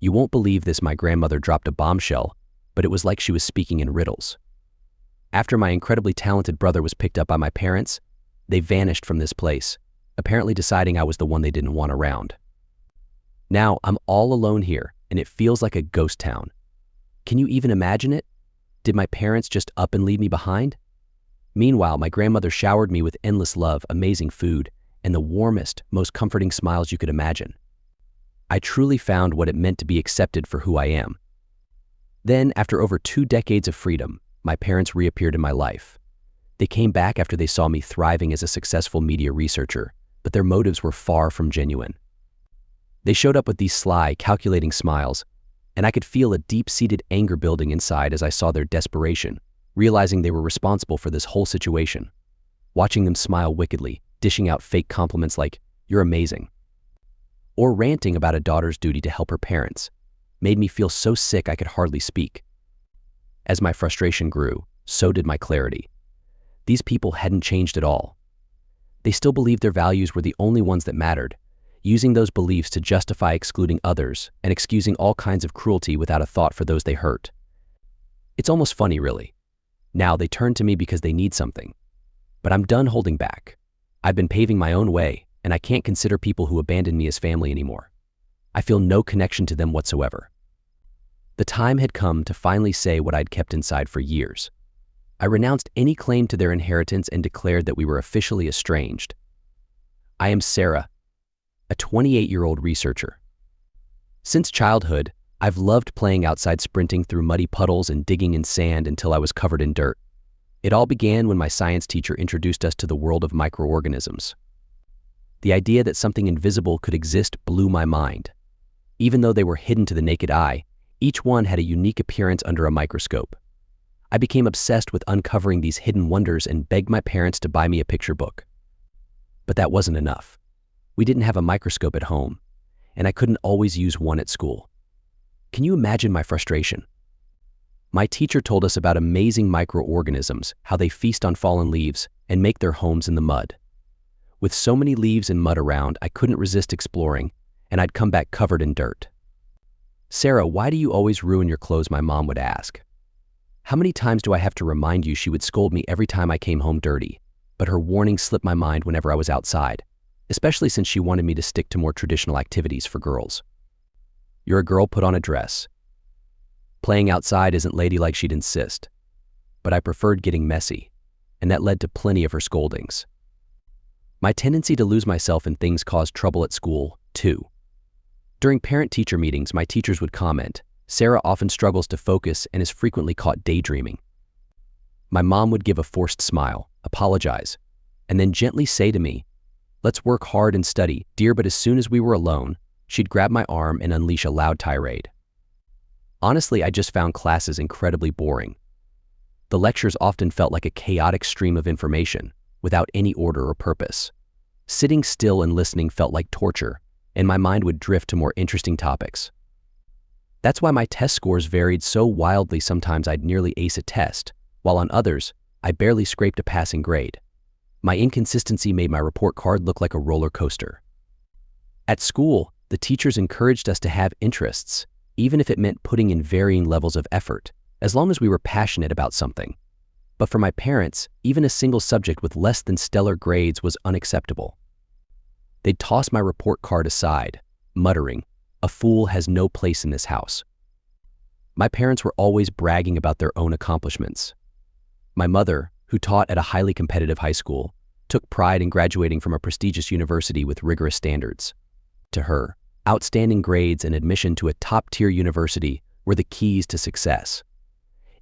You won't believe this, my grandmother dropped a bombshell, but it was like she was speaking in riddles. After my incredibly talented brother was picked up by my parents, they vanished from this place, apparently deciding I was the one they didn't want around. Now I'm all alone here, and it feels like a ghost town. Can you even imagine it? Did my parents just up and leave me behind? Meanwhile, my grandmother showered me with endless love, amazing food, and the warmest, most comforting smiles you could imagine. I truly found what it meant to be accepted for who I am. Then, after over 2 decades of freedom, my parents reappeared in my life. They came back after they saw me thriving as a successful media researcher, but their motives were far from genuine. They showed up with these sly, calculating smiles, and I could feel a deep-seated anger building inside as I saw their desperation, realizing they were responsible for this whole situation. Watching them smile wickedly, dishing out fake compliments like, "You're amazing," or ranting about a daughter's duty to help her parents, made me feel so sick I could hardly speak. As my frustration grew, so did my clarity. These people hadn't changed at all. They still believed their values were the only ones that mattered, using those beliefs to justify excluding others and excusing all kinds of cruelty without a thought for those they hurt. It's almost funny, really. Now they turn to me because they need something. But I'm done holding back. I've been paving my own way, and I can't consider people who abandon me as family anymore. I feel no connection to them whatsoever. The time had come to finally say what I'd kept inside for years. I renounced any claim to their inheritance and declared that we were officially estranged. I am Sarah, a 28-year-old researcher. Since childhood, I've loved playing outside, sprinting through muddy puddles and digging in sand until I was covered in dirt. It all began when my science teacher introduced us to the world of microorganisms. The idea that something invisible could exist blew my mind. Even though they were hidden to the naked eye, each one had a unique appearance under a microscope. I became obsessed with uncovering these hidden wonders and begged my parents to buy me a picture book. But that wasn't enough. We didn't have a microscope at home, and I couldn't always use one at school. Can you imagine my frustration? My teacher told us about amazing microorganisms, how they feast on fallen leaves and make their homes in the mud. With so many leaves and mud around, I couldn't resist exploring, and I'd come back covered in dirt. "Sarah, why do you always ruin your clothes?" my mom would ask. How many times do I have to remind you? She would scold me every time I came home dirty, but her warning slipped my mind whenever I was outside, especially since she wanted me to stick to more traditional activities for girls. "You're a girl, put on a dress." Playing outside isn't ladylike, she'd insist. But I preferred getting messy, and that led to plenty of her scoldings. My tendency to lose myself in things caused trouble at school, too. During parent-teacher meetings, my teachers would comment, "Sarah often struggles to focus and is frequently caught daydreaming." My mom would give a forced smile, apologize, and then gently say to me, "Let's work hard and study, dear." But as soon as we were alone, she'd grab my arm and unleash a loud tirade. Honestly, I just found classes incredibly boring. The lectures often felt like a chaotic stream of information, without any order or purpose. Sitting still and listening felt like torture, and my mind would drift to more interesting topics. That's why my test scores varied so wildly. Sometimes I'd nearly ace a test, while on others, I barely scraped a passing grade. My inconsistency made my report card look like a roller coaster. At school, the teachers encouraged us to have interests, even if it meant putting in varying levels of effort, as long as we were passionate about something. But for my parents, even a single subject with less than stellar grades was unacceptable. They'd toss my report card aside, muttering, "A fool has no place in this house." My parents were always bragging about their own accomplishments. My mother, who taught at a highly competitive high school, took pride in graduating from a prestigious university with rigorous standards. To her, outstanding grades and admission to a top-tier university were the keys to success.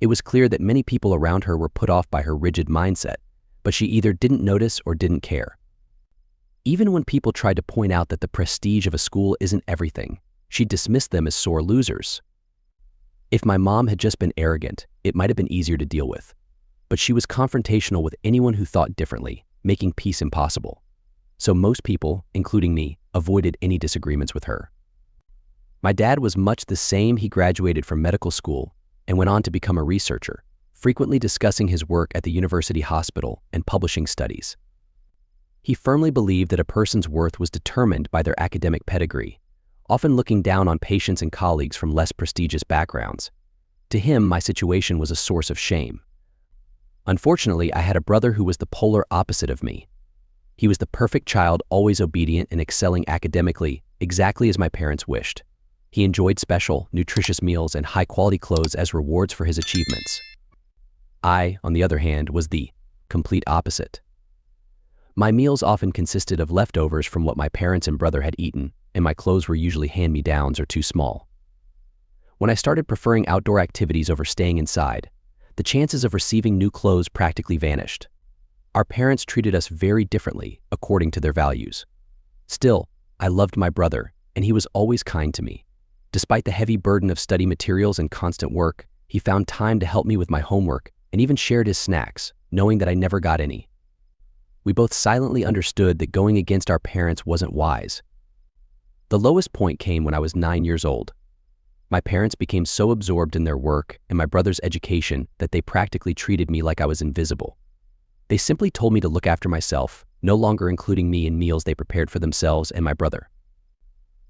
It was clear that many people around her were put off by her rigid mindset, but she either didn't notice or didn't care. Even when people tried to point out that the prestige of a school isn't everything, she dismissed them as sore losers. If my mom had just been arrogant, it might have been easier to deal with. But she was confrontational with anyone who thought differently, making peace impossible. So most people, including me, avoided any disagreements with her. My dad was much the same. He graduated from medical school and went on to become a researcher, frequently discussing his work at the university hospital and publishing studies. He firmly believed that a person's worth was determined by their academic pedigree, often looking down on patients and colleagues from less prestigious backgrounds. To him, my situation was a source of shame. Unfortunately, I had a brother who was the polar opposite of me. He was the perfect child, always obedient and excelling academically, exactly as my parents wished. He enjoyed special, nutritious meals and high-quality clothes as rewards for his achievements. I, on the other hand, was the complete opposite. My meals often consisted of leftovers from what my parents and brother had eaten, and my clothes were usually hand-me-downs or too small. When I started preferring outdoor activities over staying inside, the chances of receiving new clothes practically vanished. Our parents treated us very differently according to their values. Still, I loved my brother, and he was always kind to me. Despite the heavy burden of study materials and constant work, he found time to help me with my homework and even shared his snacks, knowing that I never got any. We both silently understood that going against our parents wasn't wise. The lowest point came when I was 9 years old. My parents became so absorbed in their work and my brother's education that they practically treated me like I was invisible. They simply told me to look after myself, no longer including me in meals they prepared for themselves and my brother.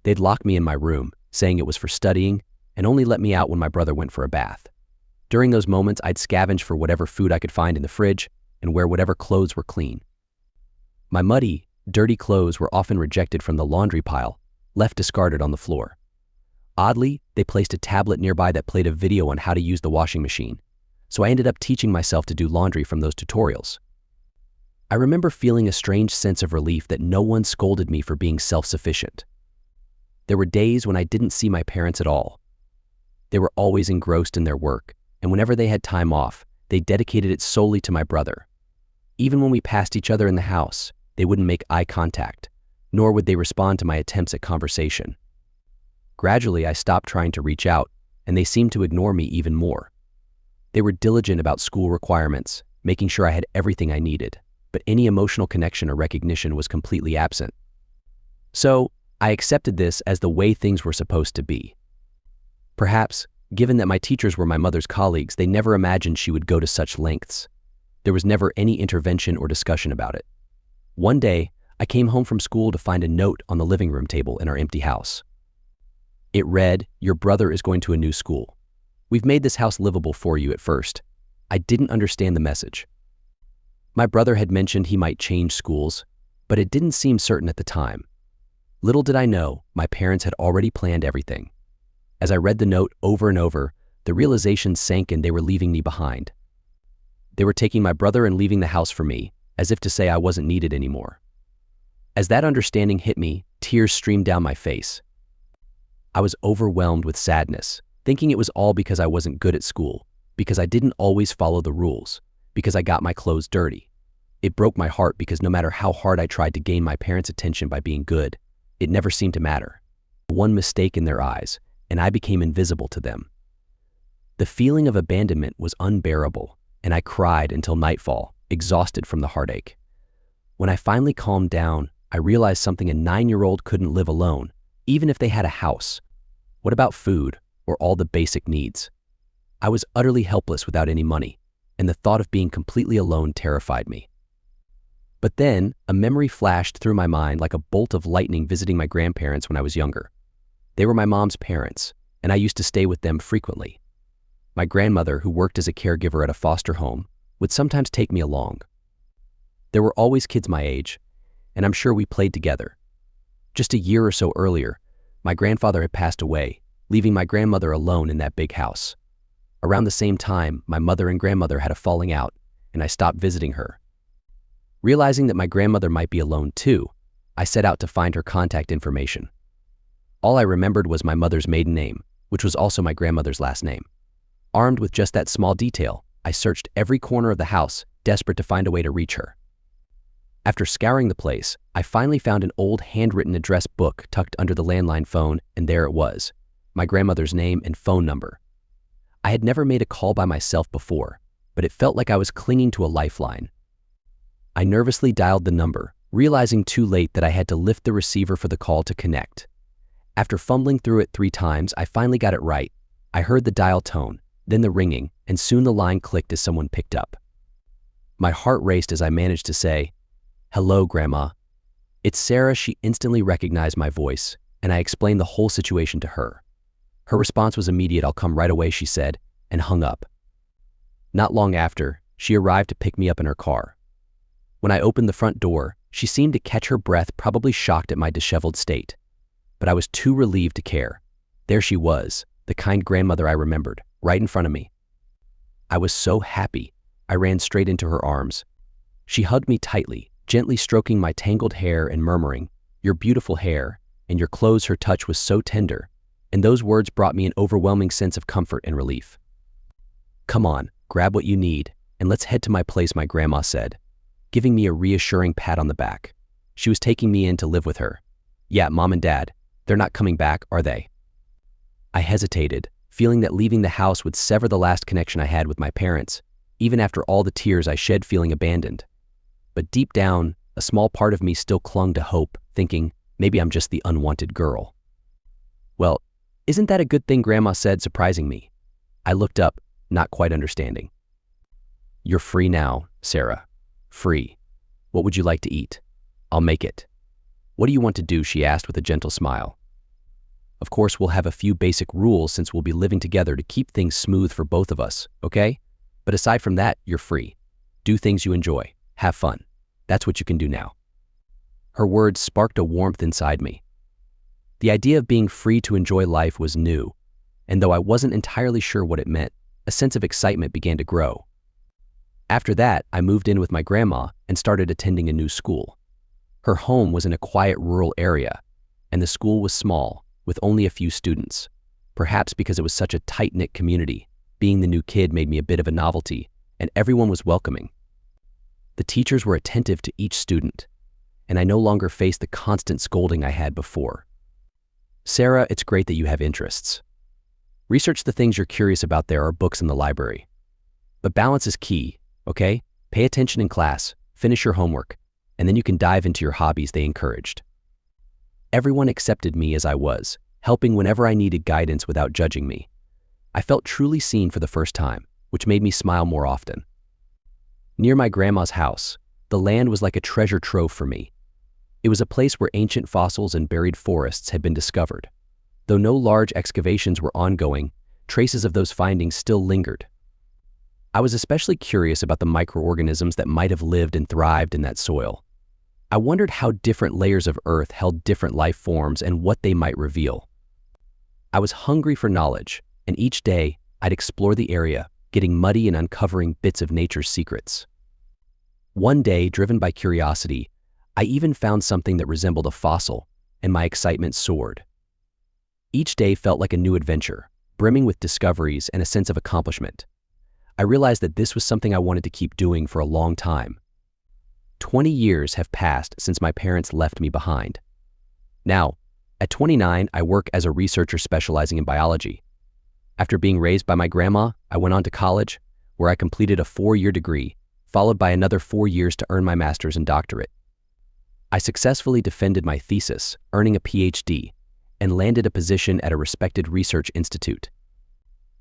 They'd lock me in my room, saying it was for studying, and only let me out when my brother went for a bath. During those moments, I'd scavenge for whatever food I could find in the fridge and wear whatever clothes were clean. My muddy, dirty clothes were often rejected from the laundry pile, left discarded on the floor. Oddly, they placed a tablet nearby that played a video on how to use the washing machine, so I ended up teaching myself to do laundry from those tutorials. I remember feeling a strange sense of relief that no one scolded me for being self-sufficient. There were days when I didn't see my parents at all. They were always engrossed in their work, and whenever they had time off, they dedicated it solely to my brother. Even when we passed each other in the house, they wouldn't make eye contact, nor would they respond to my attempts at conversation. Gradually, I stopped trying to reach out, and they seemed to ignore me even more. They were diligent about school requirements, making sure I had everything I needed, but any emotional connection or recognition was completely absent. So, I accepted this as the way things were supposed to be. Perhaps, given that my teachers were my mother's colleagues, they never imagined she would go to such lengths. There was never any intervention or discussion about it. One day, I came home from school to find a note on the living room table in our empty house. It read, "Your brother is going to a new school. We've made this house livable for you at first." I didn't understand the message. My brother had mentioned he might change schools, but it didn't seem certain at the time. Little did I know, my parents had already planned everything. As I read the note over and over, the realization sank in they were leaving me behind. They were taking my brother and leaving the house for me, as if to say I wasn't needed anymore. As that understanding hit me, tears streamed down my face. I was overwhelmed with sadness, thinking it was all because I wasn't good at school, because I didn't always follow the rules, because I got my clothes dirty. It broke my heart because no matter how hard I tried to gain my parents' attention by being good, it never seemed to matter. One mistake in their eyes, and I became invisible to them. The feeling of abandonment was unbearable, and I cried until nightfall, exhausted from the heartache. When I finally calmed down, I realized something a 9-year-old couldn't live alone, even if they had a house. What about food, or all the basic needs? I was utterly helpless without any money, and the thought of being completely alone terrified me. But then, a memory flashed through my mind like a bolt of lightning visiting my grandparents when I was younger. They were my mom's parents, and I used to stay with them frequently. My grandmother, who worked as a caregiver at a foster home, would sometimes take me along. There were always kids my age, and I'm sure we played together. Just a year or so earlier, my grandfather had passed away, leaving my grandmother alone in that big house. Around the same time, my mother and grandmother had a falling out, and I stopped visiting her. Realizing that my grandmother might be alone too, I set out to find her contact information. All I remembered was my mother's maiden name, which was also my grandmother's last name. Armed with just that small detail, I searched every corner of the house, desperate to find a way to reach her. After scouring the place, I finally found an old handwritten address book tucked under the landline phone, and there it was, my grandmother's name and phone number. I had never made a call by myself before, but it felt like I was clinging to a lifeline. I nervously dialed the number, realizing too late that I had to lift the receiver for the call to connect. After fumbling through it 3 times, I finally got it right. I heard the dial tone, then the ringing, and soon the line clicked as someone picked up. My heart raced as I managed to say, "Hello, Grandma." "It's Sarah." She instantly recognized my voice, and I explained the whole situation to her. Her response was immediate. "I'll come right away," she said, and hung up. Not long after, she arrived to pick me up in her car. When I opened the front door, she seemed to catch her breath, probably shocked at my disheveled state. But I was too relieved to care. There she was, the kind grandmother I remembered, right in front of me. I was so happy, I ran straight into her arms. She hugged me tightly, gently stroking my tangled hair and murmuring, "Your beautiful hair, and your clothes." Her touch was so tender, and those words brought me an overwhelming sense of comfort and relief. "Come on, grab what you need, and let's head to my place," my grandma said, giving me a reassuring pat on the back. She was taking me in to live with her. "Yeah, Mom and Dad, they're not coming back, are they?" I hesitated, feeling that leaving the house would sever the last connection I had with my parents, even after all the tears I shed feeling abandoned. But deep down, a small part of me still clung to hope, thinking, maybe I'm just the unwanted girl. "Well, isn't that a good thing?" Grandma said, surprising me. I looked up, not quite understanding. "You're free now, Sarah. Free. What would you like to eat? I'll make it." "What do you want to do?" she asked with a gentle smile. "Of course, we'll have a few basic rules since we'll be living together to keep things smooth for both of us, okay? But aside from that, you're free. Do things you enjoy. Have fun. That's what you can do now." Her words sparked a warmth inside me. The idea of being free to enjoy life was new, and though I wasn't entirely sure what it meant, a sense of excitement began to grow. After that, I moved in with my grandma and started attending a new school. Her home was in a quiet rural area, and the school was small, with only a few students. Perhaps because it was such a tight-knit community, being the new kid made me a bit of a novelty, and everyone was welcoming. The teachers were attentive to each student, and I no longer faced the constant scolding I had before. "Sarah, it's great that you have interests. Research the things you're curious about. There are books in the library. But balance is key, okay? Pay attention in class, finish your homework, and then you can dive into your hobbies," they encouraged. Everyone accepted me as I was, helping whenever I needed guidance without judging me. I felt truly seen for the first time, which made me smile more often. Near my grandma's house, the land was like a treasure trove for me. It was a place where ancient fossils and buried forests had been discovered. Though no large excavations were ongoing, traces of those findings still lingered. I was especially curious about the microorganisms that might have lived and thrived in that soil. I wondered how different layers of earth held different life forms and what they might reveal. I was hungry for knowledge, and each day I'd explore the area, getting muddy and uncovering bits of nature's secrets. One day, driven by curiosity, I even found something that resembled a fossil, and my excitement soared. Each day felt like a new adventure, brimming with discoveries and a sense of accomplishment. I realized that this was something I wanted to keep doing for a long time. 20 years have passed since my parents left me behind. Now, at 29, I work as a researcher specializing in biology. After being raised by my grandma, I went on to college, where I completed a 4-year degree, followed by another 4 years to earn my master's and doctorate. I successfully defended my thesis, earning a PhD, and landed a position at a respected research institute.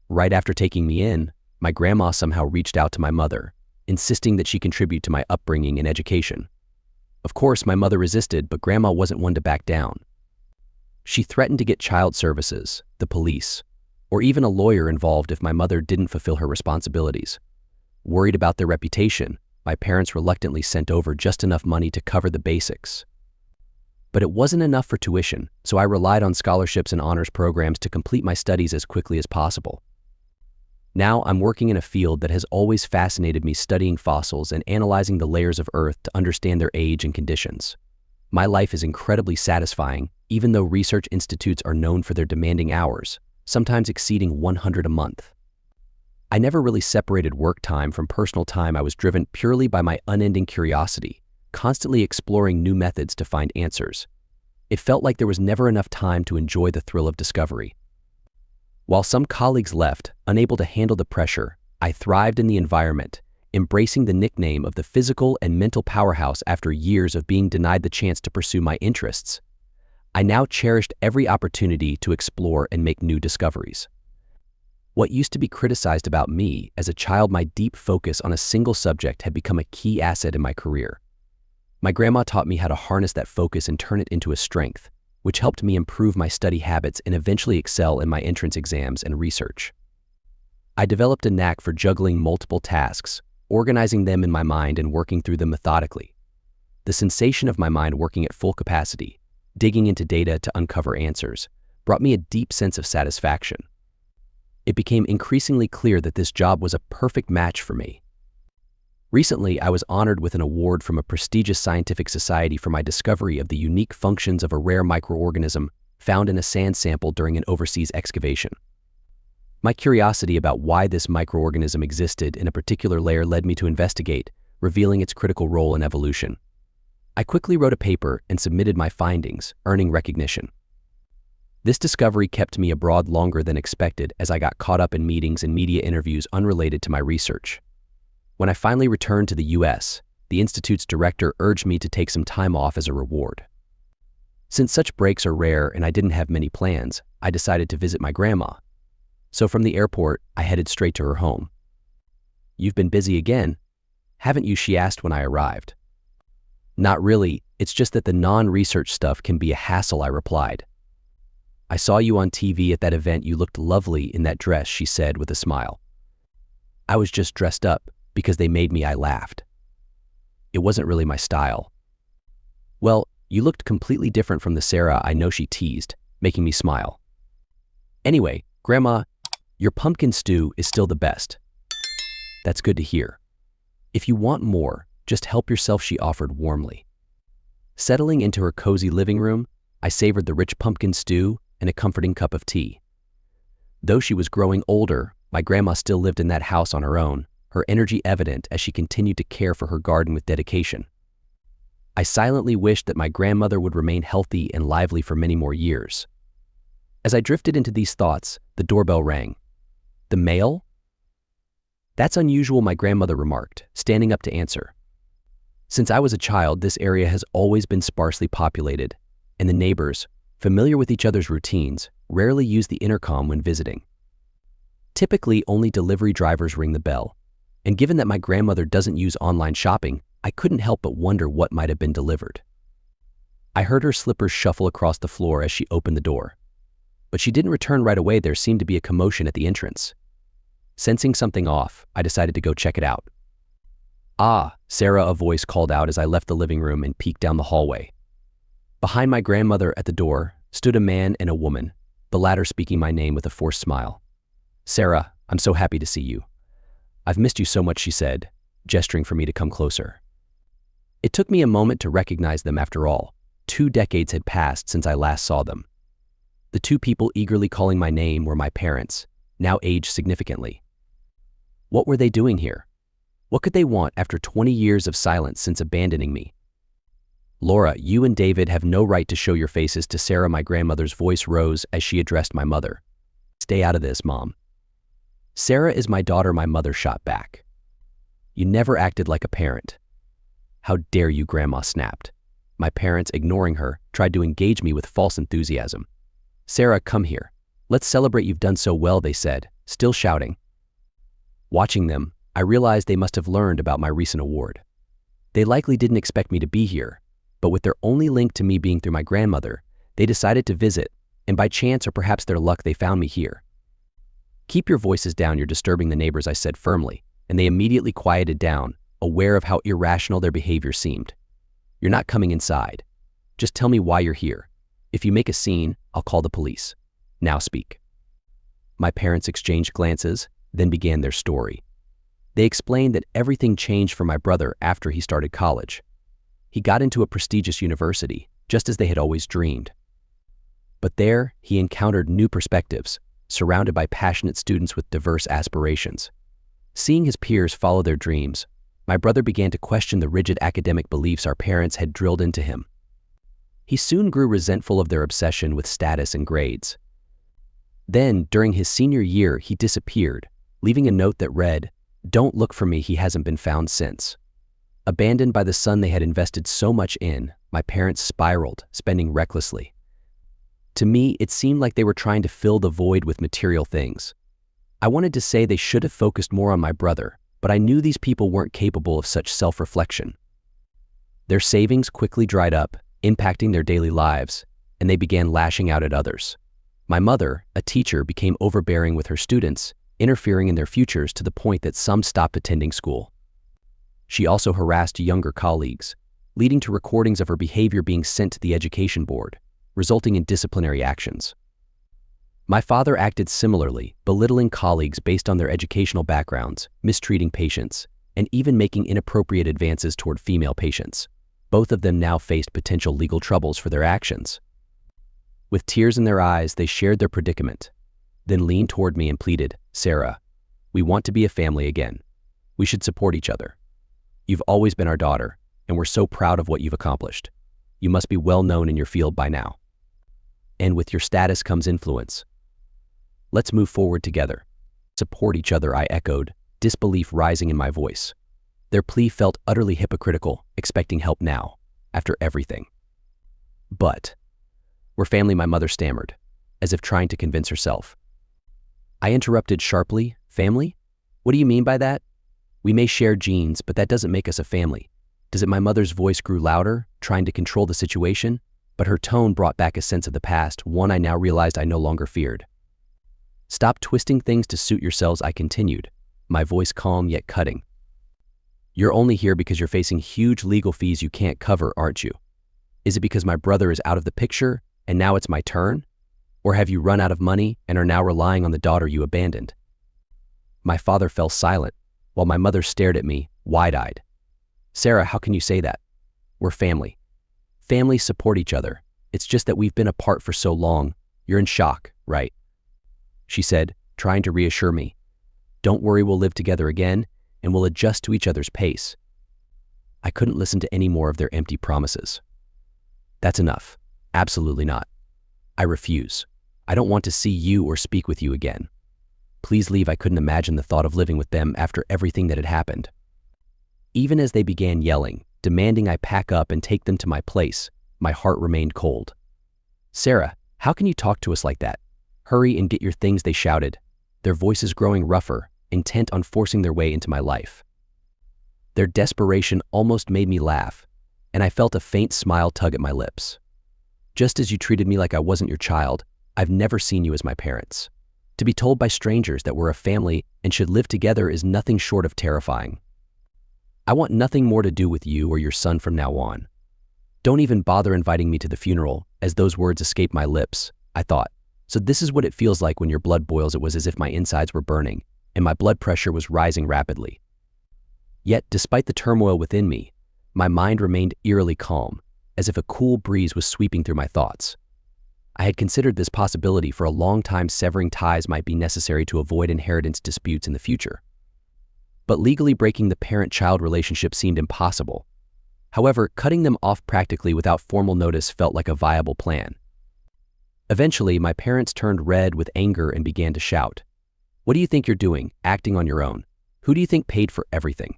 Right after taking me in, my grandma somehow reached out to my mother, insisting that she contribute to my upbringing and education. Of course, my mother resisted, but grandma wasn't one to back down. She threatened to get child services, the police, or even a lawyer involved if my mother didn't fulfill her responsibilities. Worried about their reputation, my parents reluctantly sent over just enough money to cover the basics. But it wasn't enough for tuition, so I relied on scholarships and honors programs to complete my studies as quickly as possible. Now I'm working in a field that has always fascinated me, studying fossils and analyzing the layers of Earth to understand their age and conditions. My life is incredibly satisfying, even though research institutes are known for their demanding hours, sometimes exceeding 100 a month. I never really separated work time from personal time. I was driven purely by my unending curiosity, constantly exploring new methods to find answers. It felt like there was never enough time to enjoy the thrill of discovery. While some colleagues left, unable to handle the pressure, I thrived in the environment, embracing the nickname of the physical and mental powerhouse after years of being denied the chance to pursue my interests. I now cherished every opportunity to explore and make new discoveries. What used to be criticized about me as a child, my deep focus on a single subject had become a key asset in my career. My grandma taught me how to harness that focus and turn it into a strength, which helped me improve my study habits and eventually excel in my entrance exams and research. I developed a knack for juggling multiple tasks, organizing them in my mind and working through them methodically. The sensation of my mind working at full capacity, digging into data to uncover answers, brought me a deep sense of satisfaction. It became increasingly clear that this job was a perfect match for me. Recently, I was honored with an award from a prestigious scientific society for my discovery of the unique functions of a rare microorganism found in a sand sample during an overseas excavation. My curiosity about why this microorganism existed in a particular layer led me to investigate, revealing its critical role in evolution. I quickly wrote a paper and submitted my findings, earning recognition. This discovery kept me abroad longer than expected as I got caught up in meetings and media interviews unrelated to my research. When I finally returned to the US, the Institute's director urged me to take some time off as a reward. Since such breaks are rare and I didn't have many plans, I decided to visit my grandma. So from the airport, I headed straight to her home. "You've been busy again, haven't you?" she asked when I arrived. "Not really, it's just that the non-research stuff can be a hassle," I replied. "I saw you on TV at that event. You looked lovely in that dress," she said with a smile. "I was just dressed up because they made me," I laughed. "It wasn't really my style." "Well, you looked completely different from the Sarah I know," she teased, making me smile. "Anyway, Grandma, your pumpkin stew is still the best." "That's good to hear. If you want more, just help yourself," she offered warmly. Settling into her cozy living room, I savored the rich pumpkin stew and a comforting cup of tea. Though she was growing older, my grandma still lived in that house on her own, her energy evident as she continued to care for her garden with dedication. I silently wished that my grandmother would remain healthy and lively for many more years. As I drifted into these thoughts, the doorbell rang. "The mail?" "That's unusual," my grandmother remarked, standing up to answer. Since I was a child, this area has always been sparsely populated, and the neighbors, familiar with each other's routines, rarely use the intercom when visiting. Typically, only delivery drivers ring the bell, and given that my grandmother doesn't use online shopping, I couldn't help but wonder what might have been delivered. I heard her slippers shuffle across the floor as she opened the door. But she didn't return right away. There seemed to be a commotion at the entrance. Sensing something off, I decided to go check it out. "Ah, Sarah," a voice called out as I left the living room and peeked down the hallway. Behind my grandmother at the door stood a man and a woman, the latter speaking my name with a forced smile. "Sarah, I'm so happy to see you. I've missed you so much," she said, gesturing for me to come closer. It took me a moment to recognize them. After all, 2 decades had passed since I last saw them. The two people eagerly calling my name were my parents, now aged significantly. What were they doing here? What could they want after 20 years of silence since abandoning me? "Laura, you and David have no right to show your faces to Sarah." My grandmother's voice rose as she addressed my mother. "Stay out of this, Mom." "Sarah is my daughter," my mother shot back. "You never acted like a parent." "How dare you," Grandma snapped. My parents, ignoring her, tried to engage me with false enthusiasm. "Sarah, come here. Let's celebrate. You've done so well," they said, still shouting. Watching them, I realized they must have learned about my recent award. They likely didn't expect me to be here, but with their only link to me being through my grandmother, they decided to visit, and by chance or perhaps their luck, they found me here. "Keep your voices down, you're disturbing the neighbors," I said firmly, and they immediately quieted down, aware of how irrational their behavior seemed. "You're not coming inside. Just tell me why you're here. If you make a scene, I'll call the police. Now speak." My parents exchanged glances, then began their story. They explained that everything changed for my brother after he started college. He got into a prestigious university, just as they had always dreamed. But there, he encountered new perspectives, surrounded by passionate students with diverse aspirations. Seeing his peers follow their dreams, my brother began to question the rigid academic beliefs our parents had drilled into him. He soon grew resentful of their obsession with status and grades. Then, during his senior year, he disappeared, leaving a note that read, "Don't look for me, he hasn't been found since." Abandoned by the son they had invested so much in, my parents spiraled, spending recklessly. To me, it seemed like they were trying to fill the void with material things. I wanted to say they should have focused more on my brother, but I knew these people weren't capable of such self-reflection. Their savings quickly dried up, impacting their daily lives, and they began lashing out at others. My mother, a teacher, became overbearing with her students, interfering in their futures to the point that some stopped attending school. She also harassed younger colleagues, leading to recordings of her behavior being sent to the education board, resulting in disciplinary actions. My father acted similarly, belittling colleagues based on their educational backgrounds, mistreating patients, and even making inappropriate advances toward female patients. Both of them now faced potential legal troubles for their actions. With tears in their eyes, they shared their predicament, then leaned toward me and pleaded, "Sarah, we want to be a family again. We should support each other. You've always been our daughter, and we're so proud of what you've accomplished. You must be well known in your field by now. And with your status comes influence. Let's move forward together." "Support each other," I echoed, disbelief rising in my voice. Their plea felt utterly hypocritical, expecting help now, after everything. "But we're family," my mother stammered, as if trying to convince herself. I interrupted sharply, "Family? What do you mean by that? We may share genes, but that doesn't make us a family. Does it?" My mother's voice grew louder, trying to control the situation, but her tone brought back a sense of the past, one I now realized I no longer feared. "Stop twisting things to suit yourselves," I continued, my voice calm yet cutting. "You're only here because you're facing huge legal fees you can't cover, aren't you? Is it because my brother is out of the picture and now it's my turn? Or have you run out of money and are now relying on the daughter you abandoned?" My father fell silent, while my mother stared at me, wide-eyed. "Sarah, how can you say that? We're family. Families support each other. It's just that we've been apart for so long. You're in shock, right?" she said, trying to reassure me. "Don't worry, we'll live together again, and we'll adjust to each other's pace." I couldn't listen to any more of their empty promises. "That's enough. Absolutely not. I refuse. I don't want to see you or speak with you again. Please leave." I couldn't imagine the thought of living with them after everything that had happened. Even as they began yelling, demanding I pack up and take them to my place, my heart remained cold. "Sarah, how can you talk to us like that? Hurry and get your things," they shouted, their voices growing rougher, intent on forcing their way into my life. Their desperation almost made me laugh, and I felt a faint smile tug at my lips. "Just as you treated me like I wasn't your child, I've never seen you as my parents. To be told by strangers that we're a family and should live together is nothing short of terrifying. I want nothing more to do with you or your son from now on. Don't even bother inviting me to the funeral." As those words escaped my lips, I thought, so this is what it feels like when your blood boils. It was as if my insides were burning, and my blood pressure was rising rapidly. Yet, despite the turmoil within me, my mind remained eerily calm, as if a cool breeze was sweeping through my thoughts. I had considered this possibility for a long time. Severing ties might be necessary to avoid inheritance disputes in the future. But legally breaking the parent-child relationship seemed impossible. However, cutting them off practically without formal notice felt like a viable plan. Eventually, my parents turned red with anger and began to shout, "What do you think you're doing, acting on your own? Who do you think paid for everything?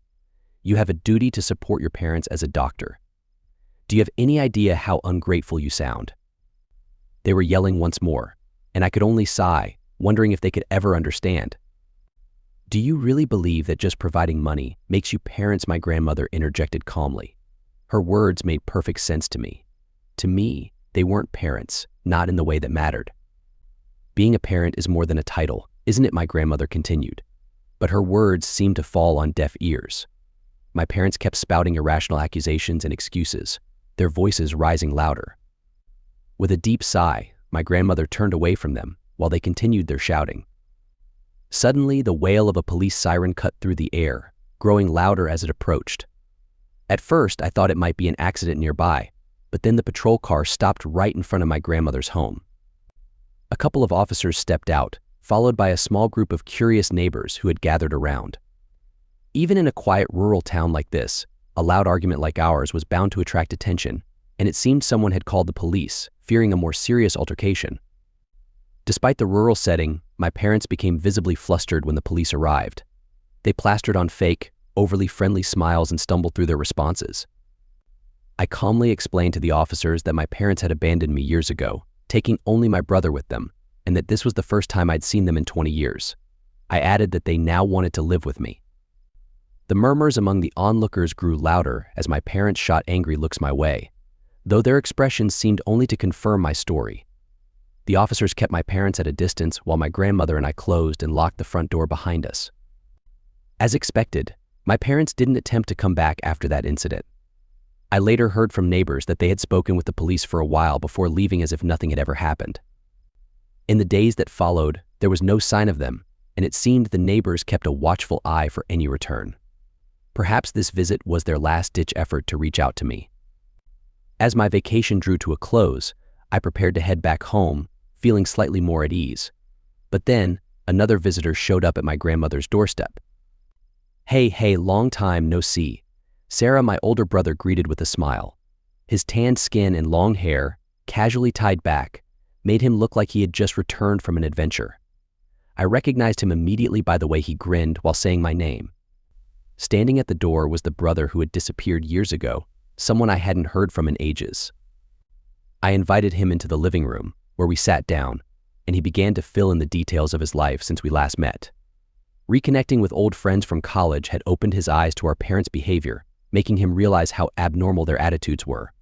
You have a duty to support your parents as a doctor. Do you have any idea how ungrateful you sound?" They were yelling once more, and I could only sigh, wondering if they could ever understand. "Do you really believe that just providing money makes you parents?" my grandmother interjected calmly. Her words made perfect sense to me. To me, they weren't parents, not in the way that mattered. "Being a parent is more than a title, isn't it?" my grandmother continued. But her words seemed to fall on deaf ears. My parents kept spouting irrational accusations and excuses, their voices rising louder. With a deep sigh, my grandmother turned away from them while they continued their shouting. Suddenly, the wail of a police siren cut through the air, growing louder as it approached. At first, I thought it might be an accident nearby, but then the patrol car stopped right in front of my grandmother's home. A couple of officers stepped out, followed by a small group of curious neighbors who had gathered around. Even in a quiet rural town like this, a loud argument like ours was bound to attract attention, and it seemed someone had called the police, fearing a more serious altercation. Despite the rural setting, my parents became visibly flustered when the police arrived. They plastered on fake, overly friendly smiles and stumbled through their responses. I calmly explained to the officers that my parents had abandoned me years ago, taking only my brother with them, and that this was the first time I'd seen them in 20 years. I added that they now wanted to live with me. The murmurs among the onlookers grew louder as my parents shot angry looks my way. though their expressions seemed only to confirm my story. The officers kept my parents at a distance while my grandmother and I closed and locked the front door behind us. As expected, my parents didn't attempt to come back after that incident. I later heard from neighbors that they had spoken with the police for a while before leaving as if nothing had ever happened. In the days that followed, there was no sign of them, and it seemed the neighbors kept a watchful eye for any return. Perhaps this visit was their last-ditch effort to reach out to me. As my vacation drew to a close, I prepared to head back home, feeling slightly more at ease. But then, another visitor showed up at my grandmother's doorstep. Hey, long time no see. Sarah, my older brother, greeted with a smile. His tanned skin and long hair, casually tied back, made him look like he had just returned from an adventure. I recognized him immediately by the way he grinned while saying my name. Standing at the door was the brother who had disappeared years ago, someone I hadn't heard from in ages. I invited him into the living room, where we sat down, and he began to fill in the details of his life since we last met. Reconnecting with old friends from college had opened his eyes to our parents' behavior, making him realize how abnormal their attitudes were.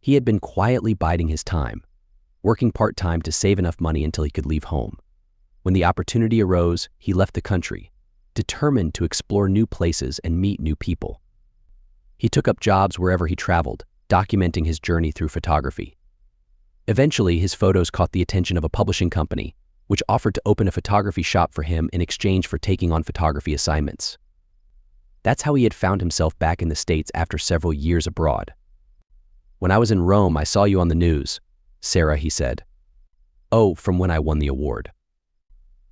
He had been quietly biding his time, working part-time to save enough money until he could leave home. When the opportunity arose, he left the country, determined to explore new places and meet new people. He took up jobs wherever he traveled, documenting his journey through photography. Eventually, his photos caught the attention of a publishing company, which offered to open a photography shop for him in exchange for taking on photography assignments. That's how he had found himself back in the States after several years abroad. "When I was in Rome, I saw you on the news, Sarah," he said. "Oh, from when I won the award."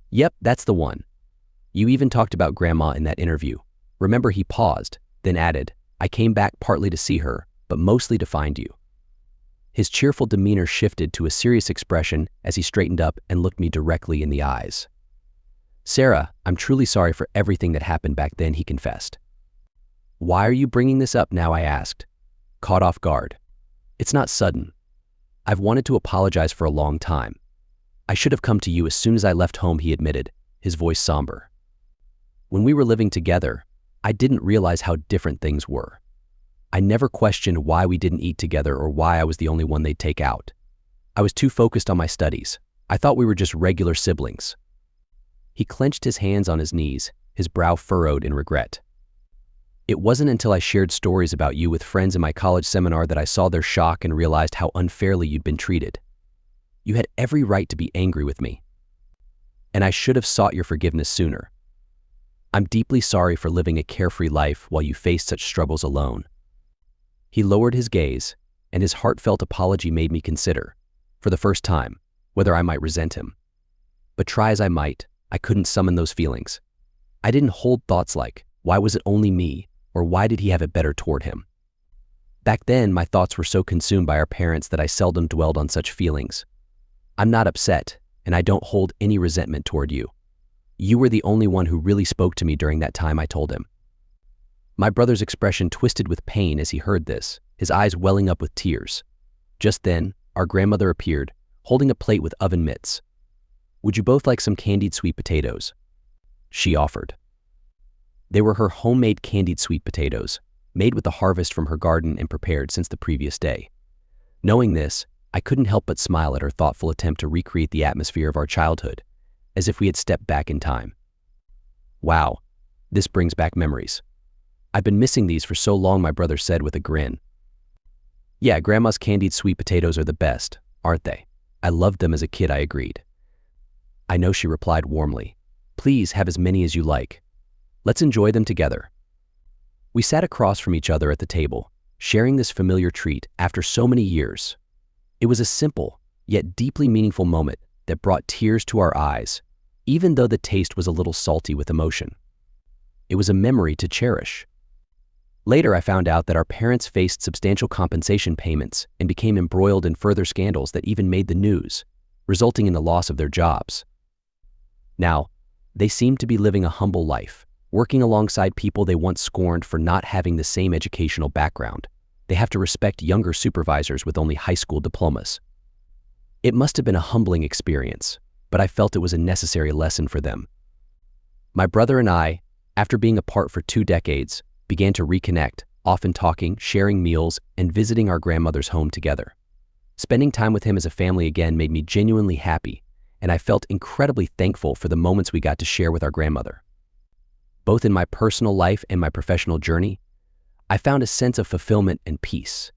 "Yep, that's the one. You even talked about Grandma in that interview." Remember, he paused, then added, "I came back partly to see her, but mostly to find you." His cheerful demeanor shifted to a serious expression as he straightened up and looked me directly in the eyes. "Sarah, I'm truly sorry for everything that happened back then," he confessed. "Why are you bringing this up now?" I asked, caught off guard. "It's not sudden. I've wanted to apologize for a long time. I should have come to you as soon as I left home," he admitted, his voice somber. "When we were living together, I didn't realize how different things were. I never questioned why we didn't eat together or why I was the only one they'd take out. I was too focused on my studies. I thought we were just regular siblings." He clenched his hands on his knees, his brow furrowed in regret. "It wasn't until I shared stories about you with friends in my college seminar that I saw their shock and realized how unfairly you'd been treated. You had every right to be angry with me, and I should have sought your forgiveness sooner. I'm deeply sorry for living a carefree life while you faced such struggles alone." He lowered his gaze, and his heartfelt apology made me consider, for the first time, whether I might resent him. But try as I might, I couldn't summon those feelings. I didn't hold thoughts like, why was it only me, or why did he have it better toward him? Back then, my thoughts were so consumed by our parents that I seldom dwelled on such feelings. I'm not upset, and I don't hold any resentment toward you. You were the only one who really spoke to me during that time, I told him. My brother's expression twisted with pain as he heard this, his eyes welling up with tears. Just then, our grandmother appeared, holding a plate with oven mitts. "Would you both like some candied sweet potatoes?" she offered. They were her homemade candied sweet potatoes, made with the harvest from her garden and prepared since the previous day. Knowing this, I couldn't help but smile at her thoughtful attempt to recreate the atmosphere of our childhood, as if we had stepped back in time. "Wow, this brings back memories. I've been missing these for so long," my brother said with a grin. "Yeah, Grandma's candied sweet potatoes are the best, aren't they? I loved them as a kid," I agreed. "I know," she replied warmly. "Please have as many as you like. Let's enjoy them together." We sat across from each other at the table, sharing this familiar treat after so many years. It was a simple, yet deeply meaningful moment that brought tears to our eyes, even though the taste was a little salty with emotion. It was a memory to cherish. Later, I found out that our parents faced substantial compensation payments and became embroiled in further scandals that even made the news, resulting in the loss of their jobs. Now, they seemed to be living a humble life, working alongside people they once scorned for not having the same educational background. They have to respect younger supervisors with only high school diplomas. It must have been a humbling experience, but I felt it was a necessary lesson for them. My brother and I, after being apart for 2 decades, began to reconnect, often talking, sharing meals, and visiting our grandmother's home together. Spending time with him as a family again made me genuinely happy, and I felt incredibly thankful for the moments we got to share with our grandmother. Both in my personal life and my professional journey, I found a sense of fulfillment and peace.